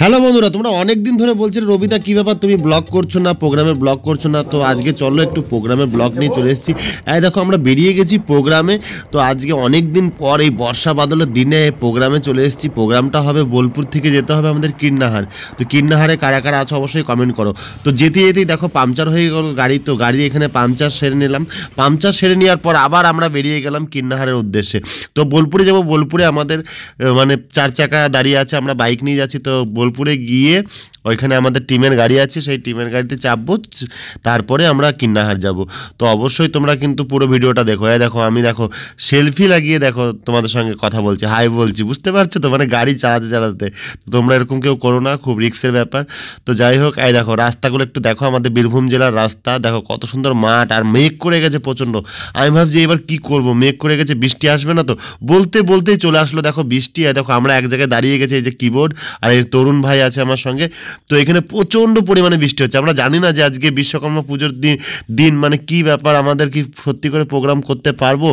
Hello বন্ধুরা, তোমরা অনেক দিন ধরে বলছিলে রবিদা কী ব্যাপার তুমি ব্লগ করছো না, প্রোগ্রামে ব্লগ করছো না। তো আজকে চলো একটু প্রোগ্রামে ব্লগ নিয়ে চলে এসেছি। এই দেখো আমরা বেরিয়ে গেছি প্রোগ্রামে। তো আজকে অনেক দিন পর এই বর্ষা বাদলের দিনে প্রোগ্রামে চলে এসেছি। প্রোগ্রামটা হবে বোলপুর থেকে যেতে হবে আমাদের কীর্ণাহার। তো কীর্ণাহারে কারা কারা আছো অবশ্যই কমেন্ট করো। তো যেতে যেতেই দেখো পাংচার হয়ে গেল গাড়ি। তো গাড়ি এখানে পাংচার সেরে নিলাম। পাংচার সেরে নেওয়ার পর আবার আমরা বেরিয়ে গেলাম কীর্ণাহারের উদ্দেশ্যে। তো বোলপুরে যাবো। বোলপুরে আমাদের মানে 4 চাকা দাঁড়িয়ে আছে, আমরা বাইক নিয়ে যাচ্ছি। তো বোলপুরে গিয়ে ওইখানে আমাদের টিমের গাড়ি আছে, সেই টিমের গাড়িতে চাপবো, তারপরে আমরা কীর্ণাহার যাব। তো অবশ্যই তোমরা কিন্তু পুরো ভিডিওটা দেখো। দেখো আমি দেখো সেলফি লাগিয়ে দেখো তোমাদের সঙ্গে কথা বলছি, হাই বলছি, বুঝতে পারছো তো? মানে গাড়ি চালাতে চালাতে। তো তোমরা এরকম কেউ করো না, খুব রিস্কের ব্যাপার। তো যাই হোক, দেখো রাস্তাগুলো একটু দেখো, আমাদের বীরভূম জেলার রাস্তা দেখো কত সুন্দর মাঠ, আর মেঘ করে গেছে প্রচণ্ড। আমি ভাবছি এবার কি করব, মেঘ করে গেছে, বৃষ্টি আসবে না তো? বলতেই চলে আসলো দেখো বৃষ্টি। দেখো আমরা এক জায়গায় দাঁড়িয়ে গেছি, এই যে কিবোর্ড আর এই তরুণ ভাই আছে আমার সঙ্গে। তো এখানে প্রচণ্ড পরিমাণে বৃষ্টি হচ্ছে। আমরা জানি না যে আজকে বিশ্বকর্মা পুজোর দিন মানে কি ব্যাপার, আমাদের কি সত্যি করে প্রোগ্রাম করতে পারবো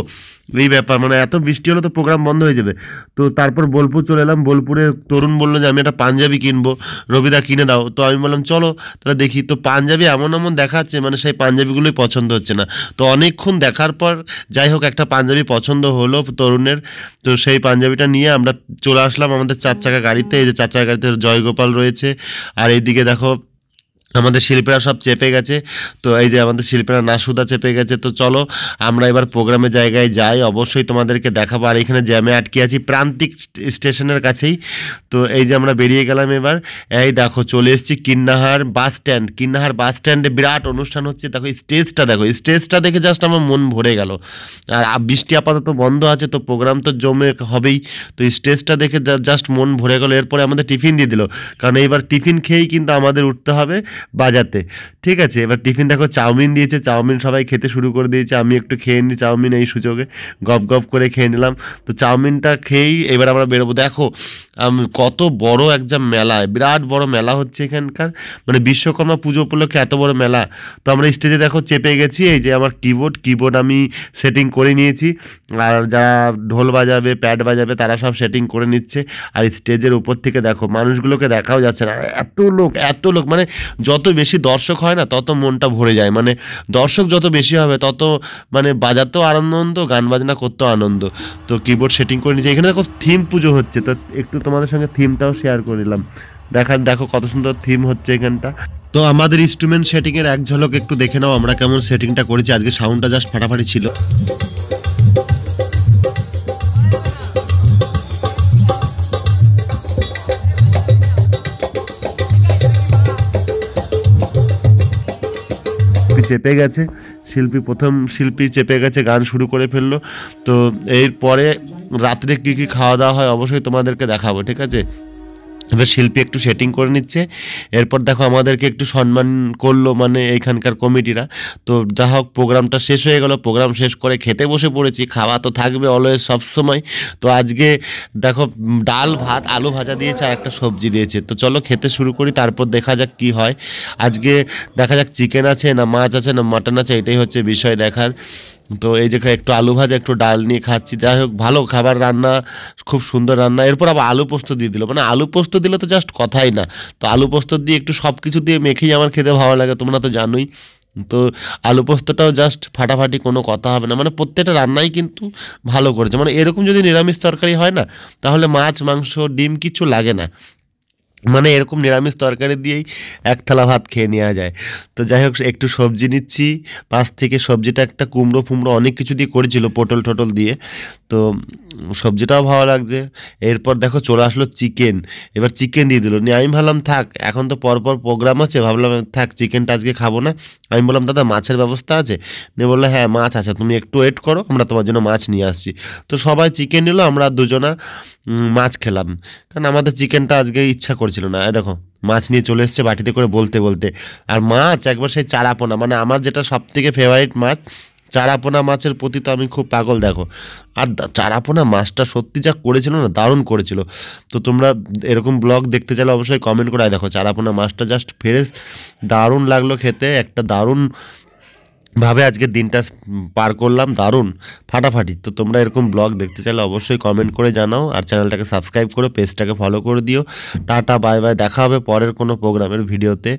এই ব্যাপার। মানে এত বৃষ্টি হলে তো প্রোগ্রাম বন্ধ হয়ে যাবে। তো তারপর বোলপুর চলে এলাম। বোলপুরে তরুণ বললো যে আমি একটা পাঞ্জাবি কিনবো, রবিদা কিনে দাও। তো আমি বললাম চলো তাহলে দেখি। তো পাঞ্জাবি এমন দেখাচ্ছে, মানে সেই পাঞ্জাবিগুলোই পছন্দ হচ্ছে না। তো অনেকক্ষণ দেখার পর যাই হোক একটা পাঞ্জাবি পছন্দ হলো তরুণের। তো সেই পাঞ্জাবিটা নিয়ে আমরা চলে আসলাম আমাদের 4 চাকা গাড়িতে। এই যে 4 চাকা গাড়িতে জয়গোপাল রয়েছে, আর এইদিকে দেখো আমাদের শিল্পীরা সব চেপে গেছে। তো এই যে আমাদের শিল্পীরা নাসুদা চেপে গেছে। তো চলো আমরা এবার প্রোগ্রামের জায়গায় যাই, অবশ্যই তোমাদেরকে দেখাবো। আর এখানে জ্যামে আটকে আছি প্রান্তিক স্টেশনের কাছেই। তো এই যে আমরা বেরিয়ে গেলাম এবার। এই দেখো চলে এসেছি কীর্ণাহার বাস স্ট্যান্ড। কীর্ণাহার বাস স্ট্যান্ডে বিরাট অনুষ্ঠান হচ্ছে। দেখো স্টেজটা দেখে জাস্ট আমার মন ভরে গেল। আর বৃষ্টি আপাতত বন্ধ আছে, তো প্রোগ্রাম তো জমে হবেই। তো স্টেজটা দেখে জাস্ট মন ভরে গেল। এরপরে আমাদের টিফিন দিয়ে দিল, কারণ এইবার টিফিন খেয়েই কিন্তু আমাদের উঠতে হবে বাজাতে। ঠিক আছে, এবার টিফিন দেখো চাউমিন দিয়েছে, চাউমিন সবাই খেতে শুরু করে দিয়েছে। আমি একটু খেয়ে নিই চাউমিন এই সুযোগে, গপ গপ করে খেয়ে নিলাম। তো চাউমিনটা খেয়েই এবার আমরা বেরোবো। দেখো কত বড় একটা মেলা, বিরাট বড় মেলা হচ্ছে এখানকার, মানে বিশ্বকর্মা পুজো উপলক্ষে এত বড় মেলা। তো আমরা স্টেজে দেখো চেপে গেছি। এই যে আমার কিবোর্ড আমি সেটিং করে নিয়েছি, আর যারা ঢোল বাজাবে প্যাড বাজাবে তারা সব সেটিং করে নিচ্ছে। আর স্টেজের উপর থেকে দেখো মানুষগুলোকে দেখাও যাচ্ছে না, এত লোক মানে যত বেশি দর্শক হয় না তত মনটা ভরে যায়। মানে দর্শক যত বেশি হবে তত মানে বাজাতেও আনন্দ, গান বাজনা করতেও আনন্দ। তো কিবোর্ড সেটিং করে নিয়েছি। এখানে দেখো থিম পুজো হচ্ছে, তো একটু তোমাদের সঙ্গে থিমটাও শেয়ার করে নিলাম। দেখো কত সুন্দর থিম হচ্ছে এখানটা। তো আমাদের ইনস্ট্রুমেন্ট সেটিংয়ের এক ঝলক একটু দেখে নাও আমরা কেমন সেটিংটা করেছি। আজকে সাউন্ডটা জাস্ট ফাটাফাটি ছিল। চেপে গেছে প্রথম শিল্পী চেপে গেছে, গান শুরু করে ফেললো। তো এরপরে রাত্রে কি খাওয়া দাওয়া হয় অবশ্যই তোমাদেরকে দেখাবো, ঠিক আছে? এবার শিল্পী একটু সেটিং করে নিচ্ছে। এরপর দেখো আমাদেরকে একটু সম্মান করলো মানে এইখানকার কমিটিরা। তো যা হোক প্রোগ্রামটা শেষ হয়ে গেল। প্রোগ্রাম শেষ করে খেতে বসে পড়েছি। খাওয়া তো থাকবে অলওয়েজ সবসময়। তো আজকে দেখো ডাল ভাত আলু ভাজা দিয়েছে আর একটা সবজি দিয়েছে। তো চলো খেতে শুরু করি, তারপর দেখা যাক কি হয়। আজকে দেখা যাক চিকেন আছে না মাছ আছে না মাটন আছে, এটাই হচ্ছে বিষয় দেখার। তো এই যে একটু আলু ভাজা একটু ডাল নিয়ে খাচ্ছি। যাই হোক ভালো খাবার, রান্না খুব সুন্দর রান্না। এরপর আবার আলু পোস্ত দিয়ে দিল, মানে আলু পোস্ত দিলে তো জাস্ট কথাই না। তো আলু পোস্ত দিয়ে একটু সব কিছু দিয়ে মেখেই আমার খেতে ভালো লাগে, তোমরা তো জানোই। তো আলু পোস্তটাও জাস্ট ফাটাফাটি, কোনো কথা হবে না। মানে প্রত্যেকটা রান্নাই কিন্তু ভালো করেছে। মানে এরকম যদি নিরামিষ তরকারি হয় না তাহলে মাছ মাংস ডিম কিছু লাগে না, মানে এরকম নিরামিষ তরকারি দিয়েই এক থালা ভাত খেয়ে নেওয়া যায়। তো যাই হোক একটু সবজি নিচ্ছি পাশ থেকে। সবজিটা একটা কুমড়ো ফুমড়ো অনেক কিছু দিয়ে করেছিল, পটল টটল দিয়ে। তো সবজিটাও ভালো লাগছে। এরপর দেখো চলে আসলো চিকেন। এবার চিকেন দিয়ে দিল নিয়ে আমি ভাবলাম থাক, এখন তো পরপর প্রোগ্রাম আছে, ভাবলাম থাক চিকেনটা আজকে খাবো না। আমি বললাম দাদা মাছের ব্যবস্থা আছে? নিয়ে বললো হ্যাঁ মাছ আছে, তুমি একটু ওয়েট করো আমরা তোমার জন্য মাছ নিয়ে আসছি। তো সবাই চিকেন নিল, আমরা দুজনা মাছ খেলাম, কারণ আমাদের চিকেনটা আজকে ইচ্ছা করছিল না। দেখো মাছ নিয়ে চলে এসছে বাটিতে করে বলতে বলতে। আর মাছ একবার সেই চারাপোনা, মানে আমার যেটা সব থেকে ফেভারিট মাছ, চারাপোনা মাছের প্রতি তো আমি খুব পাগল। দেখো আর চারাপোনা মাছটা সত্যি যা করেছিল না, দারুণ করেছিল। তো তোমরা এরকম ব্লগ দেখতে চাইলে অবশ্যই কমেন্ট করে। দেখো চারাপোনা মাছটা জাস্ট ফ্রেশ, দারুণ লাগলো খেতে, একটা দারুণ ভাবে আজকের দিনটা পার করলাম দারুণ ফাটাফাটি। তো তোমরা এরকম ব্লগ দেখতে চাইলে অবশ্যই কমেন্ট করে জানাও, আর চ্যানেলটাকে সাবস্ক্রাইব করো, পেজটাকে ফলো করে দিও। টাটা বাই বাই, দেখা হবে পরের কোনো প্রোগ্রামের ভিডিওতে।